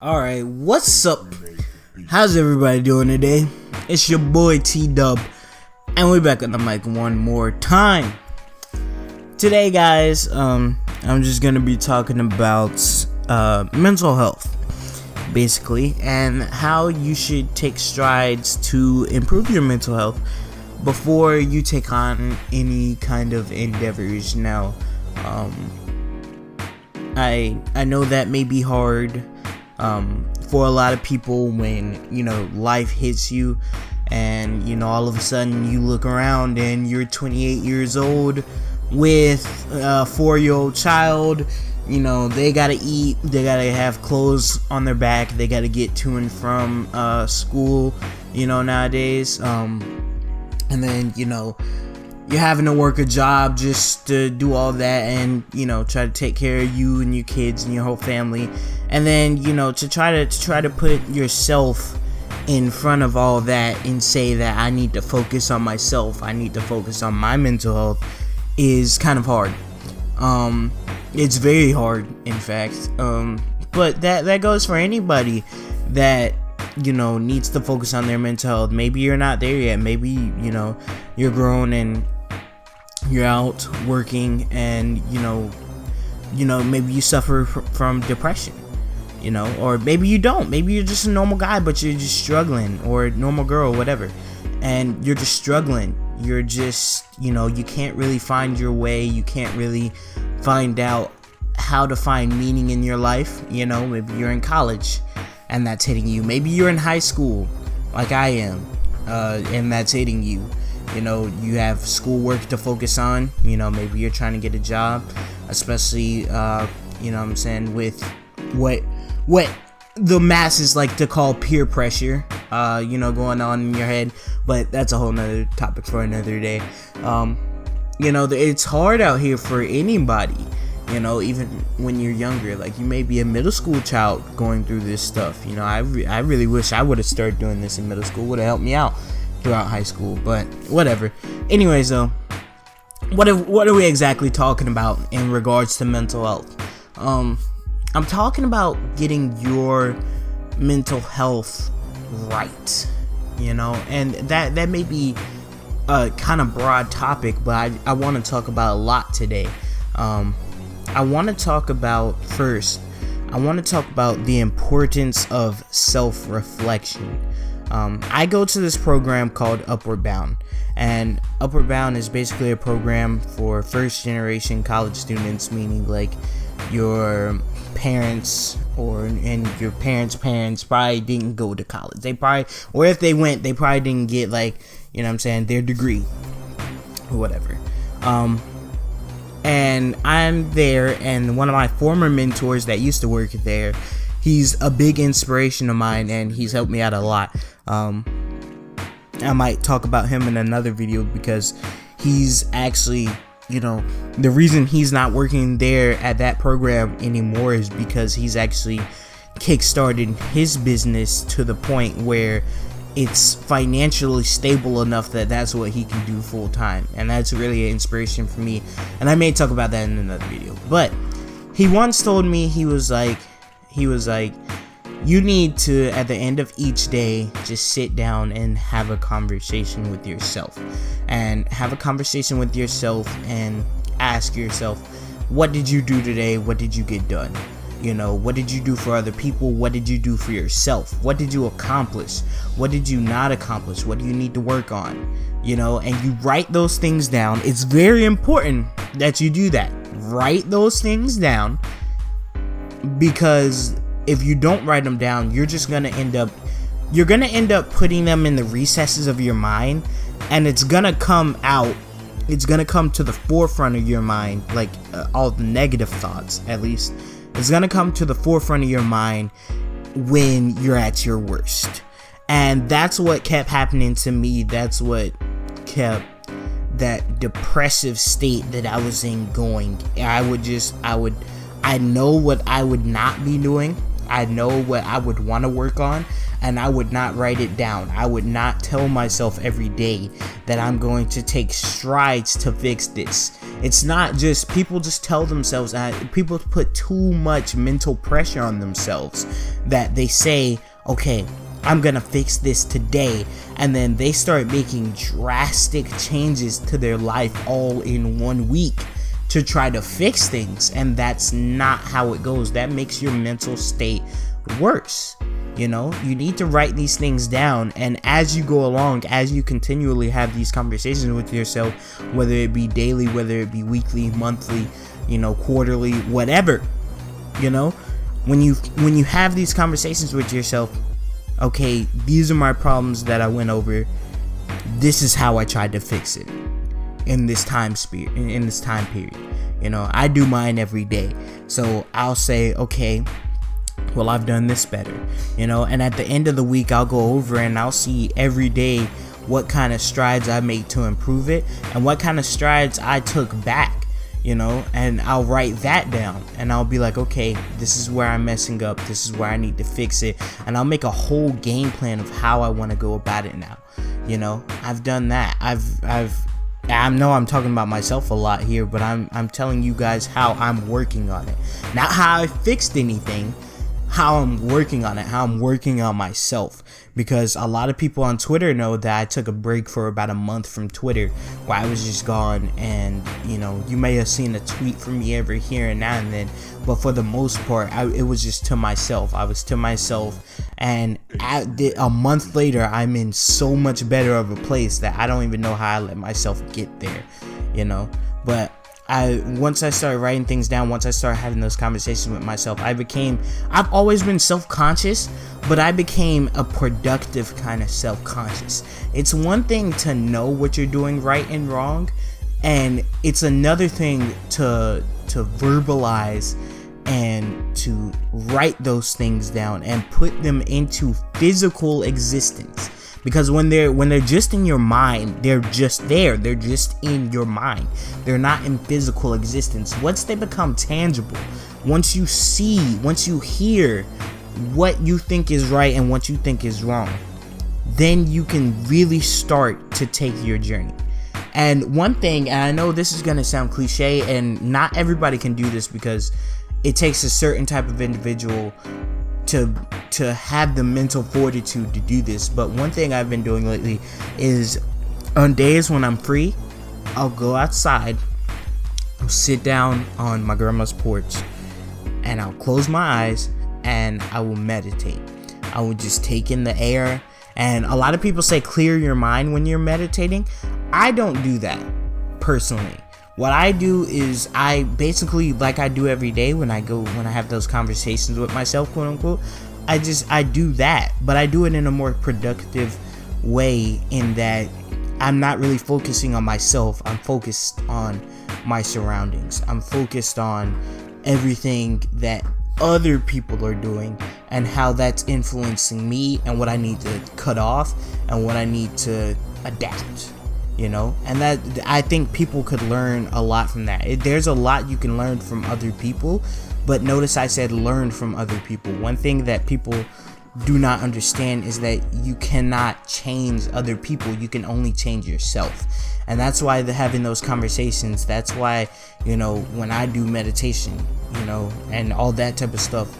Alright, what's up? How's everybody doing today? It's your boy T-Dub, and we're back on the mic one more time. Today, guys, I'm just gonna be talking about mental health, basically, and how you should take strides to improve your mental health before you take on any kind of endeavors. Now, I know that may be hard for a lot of people when, life hits you and, all of a sudden you look around and you're 28 years old with a 4-year-old child. They gotta eat, they gotta have clothes on their back, they gotta get to and from school, nowadays. And then, you're having to work a job just to do all that and, try to take care of you and your kids and your whole family. And then, to try to put yourself in front of all that and say that I need to focus on myself, I need to focus on my mental health is kind of hard. It's very hard, in fact. But that goes for anybody that needs to focus on their mental health. Maybe you're not there yet. Maybe you're grown and you're out working, and maybe you suffer from depression, or maybe you don't. Maybe you're just a normal guy, but you're just struggling, or a normal girl, or whatever, and you're just struggling. You're just you can't really find your way. You can't really find out how to find meaning in your life. Maybe you're in college and that's hitting you. Maybe you're in high school like I am, and that's hitting you. You have schoolwork to focus on. Maybe you're trying to get a job, especially with what the masses like to call peer pressure, going on in your head. But that's a whole nother topic for another day. It's hard out here for anybody. Even when you're younger, like you may be a middle school child going through this stuff. I really wish I would have started doing this in middle school. Would have helped me out throughout high school, but whatever. Anyways, though, what are we exactly talking about in regards to mental health? I'm talking about getting your mental health right, and that may be a kind of broad topic, but I want to talk about a lot today. I want to talk about the importance of self-reflection. I go to this program called Upward Bound, and Upward Bound is basically a program for first-generation college students, meaning like your parents and your parents probably didn't go to college. Or if they went, they probably didn't get their degree or whatever. And I'm there, and one of my former mentors that used to work there, he's a big inspiration of mine, and he's helped me out a lot. I might talk about him in another video, because he's actually, the reason he's not working there at that program anymore is because he's actually kickstarted his business to the point where it's financially stable enough that that's what he can do full time, and that's really an inspiration for me. And I may talk about that in another video. But he once told me, he was like, you need to, at the end of each day, just sit down and have a conversation with yourself, and ask yourself, what did you do today? What did you get done? What did you do for other people? What did you do for yourself? What did you accomplish? What did you not accomplish? What do you need to work on? And you write those things down. It's very important that you do that. Write those things down, because if you don't write them down, you're gonna end up putting them in the recesses of your mind, and it's gonna come to the forefront of your mind, like all the negative thoughts, at least. It's gonna come to the forefront of your mind when you're at your worst. And that's what kept happening to me. That's what kept that depressive state that I was in going. I know what I would not be doing. I know what I would want to work on, and I would not write it down. I would not tell myself every day that I'm going to take strides to fix this. It's not just, people just tell themselves, people put too much mental pressure on themselves that they say, okay, I'm gonna fix this today, and then they start making drastic changes to their life all in 1 week to try to fix things, and that's not how it goes. That makes your mental state worse. You know, you need to write these things down, and as you go along, as you continually have these conversations with yourself, whether it be daily, whether it be weekly, monthly, you know, quarterly, whatever, you know, when you have these conversations with yourself, okay, these are my problems that I went over, this is how I tried to fix it in this time period. You know, I do mine every day, so I'll say, okay, well, I've done this better, you know, and at the end of the week, I'll go over and I'll see every day what kind of strides I made to improve it and what kind of strides I took back, you know, and I'll write that down and I'll be like, okay, this is where I'm messing up, this is where I need to fix it, and I'll make a whole game plan of how I want to go about it now. You know, I've done that. I know I'm talking about myself a lot here, but I'm telling you guys how I'm working on it, not how I fixed anything, how I'm working on it, how I'm working on myself. Because a lot of people on Twitter know that I took a break for about a month from Twitter, where I was just gone, and you know, you may have seen a tweet from me every here and now and then, but for the most part, it was just to myself. I was to myself, and a month later, I'm in so much better of a place that I don't even know how I let myself get there, you know. But once I started writing things down, once I started having those conversations with myself, I've always been self-conscious, but I became a productive kind of self-conscious. It's one thing to know what you're doing right and wrong, and it's another thing to verbalize and to write those things down and put them into physical existence. Because when they're just in your mind, they're just there. They're just in your mind. They're not in physical existence. Once they become tangible, once you hear what you think is right and what you think is wrong, then you can really start to take your journey. And one thing, and I know this is going to sound cliche, and not everybody can do this because it takes a certain type of individual to have the mental fortitude to do this, but one thing I've been doing lately is on days when I'm free, I'll go outside, I'll sit down on my grandma's porch, and I'll close my eyes and I will meditate. I will just take in the air. And a lot of people say clear your mind when you're meditating. I don't do that personally. What I do is I basically, like I do every day when I have those conversations with myself, quote unquote, I do that, but I do it in a more productive way, in that I'm not really focusing on myself. I'm focused on my surroundings. I'm focused on everything that other people are doing and how that's influencing me and what I need to cut off and what I need to adapt. You know, and that, I think people could learn a lot from that. There's a lot you can learn from other people, but notice I said learn from other people. One thing that people do not understand is that you cannot change other people. You can only change yourself. And that's why having those conversations, that's why, you know, when I do meditation, you know, and all that type of stuff,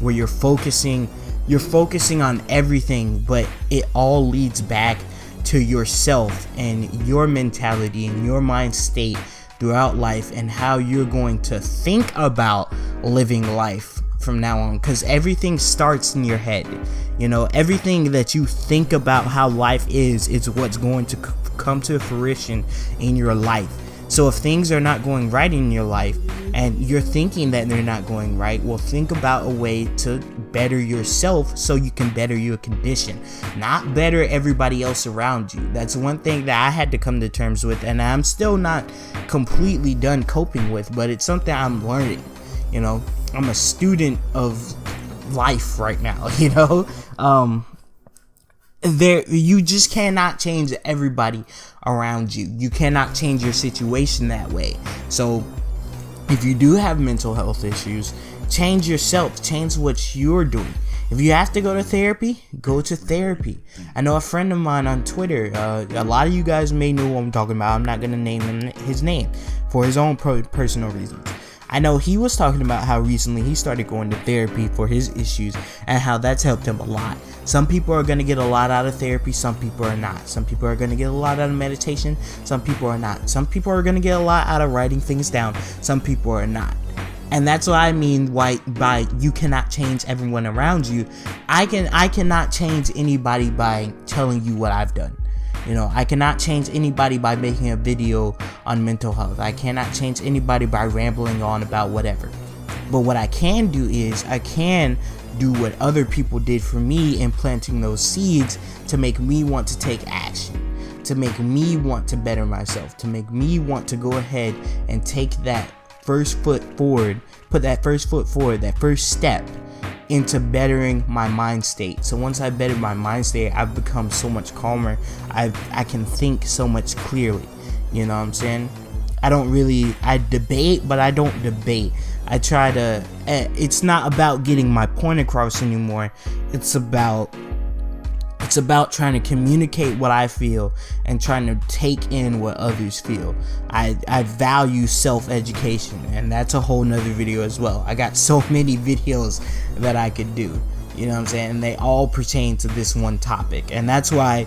where you're focusing on everything, but it all leads back to yourself and your mentality and your mind state throughout life, and how you're going to think about living life from now on, because everything starts in your head. You know, everything that you think about how life is what's going to come to fruition in your life. So if things are not going right in your life and you're thinking that they're not going right, well, think about a way to better yourself so you can better your condition, not better everybody else around you. That's one thing that I had to come to terms with, and I'm still not completely done coping with, but it's something I'm learning. You know, I'm a student of life right now, you know. You just cannot change everybody around you. You cannot change your situation that way. So if you do have mental health issues, change yourself, change what you're doing. If you have to go to therapy, go to therapy. I know a friend of mine on Twitter, a lot of you guys may know what I'm talking about. I'm not going to name his name for his own personal reasons. I know he was talking about how recently he started going to therapy for his issues and how that's helped him a lot. Some people are going to get a lot out of therapy, some people are not. Some people are going to get a lot out of meditation, some people are not. Some people are going to get a lot out of writing things down, some people are not. And that's what I mean by you cannot change everyone around you. I cannot change anybody by telling you what I've done. You know, I cannot change anybody by making a video on mental health. I cannot change anybody by rambling on about whatever. But what I can do is I can do what other people did for me in planting those seeds to make me want to take action, to make me want to better myself, to make me want to go ahead and take that first foot forward, put that first foot forward, that first step into bettering my mind state. So once I better my mind state, I've become so much calmer. I can think so much clearly. You know what I'm saying? I debate, but I don't debate. I try to, it's not about getting my point across anymore. It's about trying to communicate what I feel and trying to take in what others feel. I value self-education, and that's a whole nother video as well. I got so many videos that I could do, you know what I'm saying? And they all pertain to this one topic. And that's why,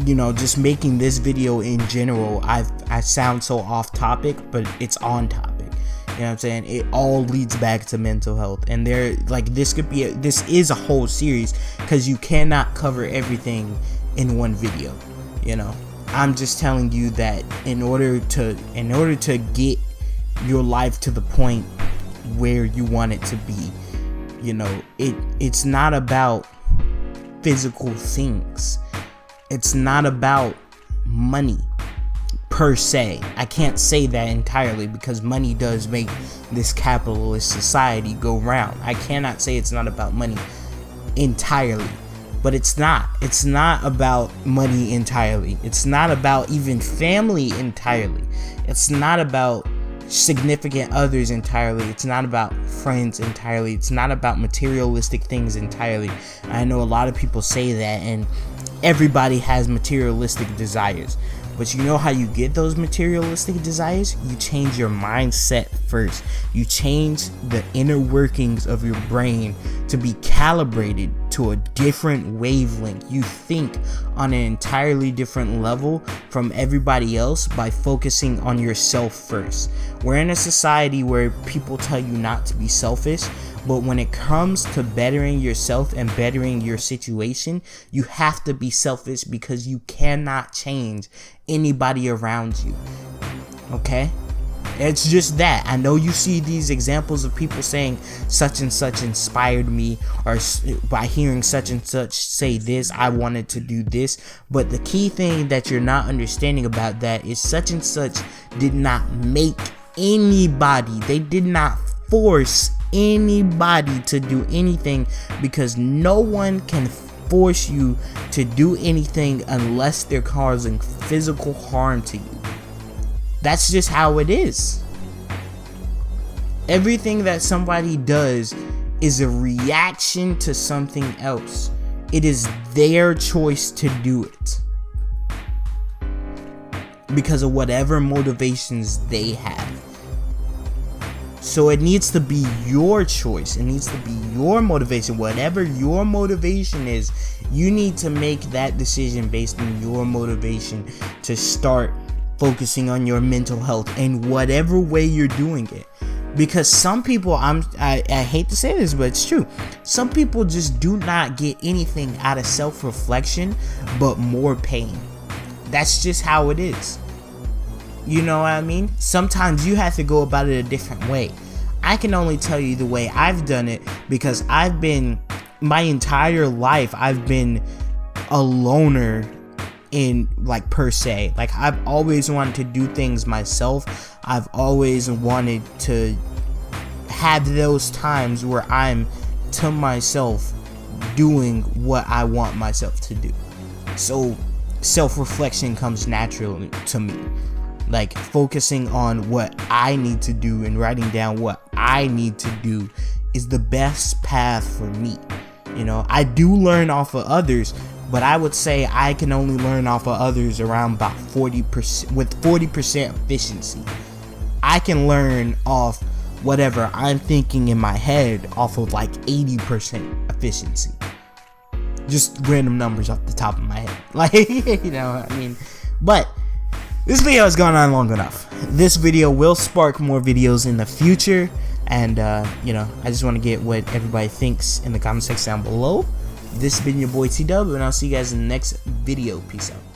you know, just making this video in general, I sound so off topic, but it's on topic. You know what I'm saying? It all leads back to mental health, and this is a whole series because you cannot cover everything in one video. You know, I'm just telling you that in order to get your life to the point where you want it to be, you know, it's not about physical things. It's not about money per se. I can't say that entirely because money does make this capitalist society go round. I cannot say it's not about money entirely, but it's not about money entirely. It's not about even family entirely. It's not about significant others entirely. It's not about friends entirely. It's not about materialistic things entirely. I know a lot of people say that, and everybody has materialistic desires. But you know how you get those materialistic desires? You change your mindset first. You change the inner workings of your brain to be calibrated to a different wavelength. You think on an entirely different level from everybody else by focusing on yourself first. We're in a society where people tell you not to be selfish, but when it comes to bettering yourself and bettering your situation, you have to be selfish because you cannot change anybody around you. Okay? It's just that. I know you see these examples of people saying such and such inspired me, or by hearing such and such say this, I wanted to do this. But the key thing that you're not understanding about that is such and such did not make anybody. They did not force anybody to do anything, because no one can force you to do anything unless they're causing physical harm to you. That's just how it is. Everything that somebody does is a reaction to something else. It is their choice to do it because of whatever motivations they have. So it needs to be your choice. It needs to be your motivation. Whatever your motivation is, you need to make that decision based on your motivation to start focusing on your mental health in whatever way you're doing it. Because some people, I hate to say this, but it's true. Some people just do not get anything out of self-reflection but more pain. That's just how it is. You know what I mean? Sometimes you have to go about it a different way. I can only tell you the way I've done it because my entire life, I've been a loner in, like, per se. Like, I've always wanted to do things myself. I've always wanted to have those times where I'm to myself doing what I want myself to do. So self-reflection comes naturally to me. Like, focusing on what I need to do and writing down what I need to do is the best path for me. You know, I do learn off of others, but I would say I can only learn off of others around about 40%, with 40% efficiency. I can learn off whatever I'm thinking in my head off of like 80% efficiency. Just random numbers off the top of my head. Like, you know, I mean, but this video has gone on long enough. This video will spark more videos in the future. And, you know, I just want to get what everybody thinks in the comment section down below. This has been your boy T-Dub, and I'll see you guys in the next video. Peace out.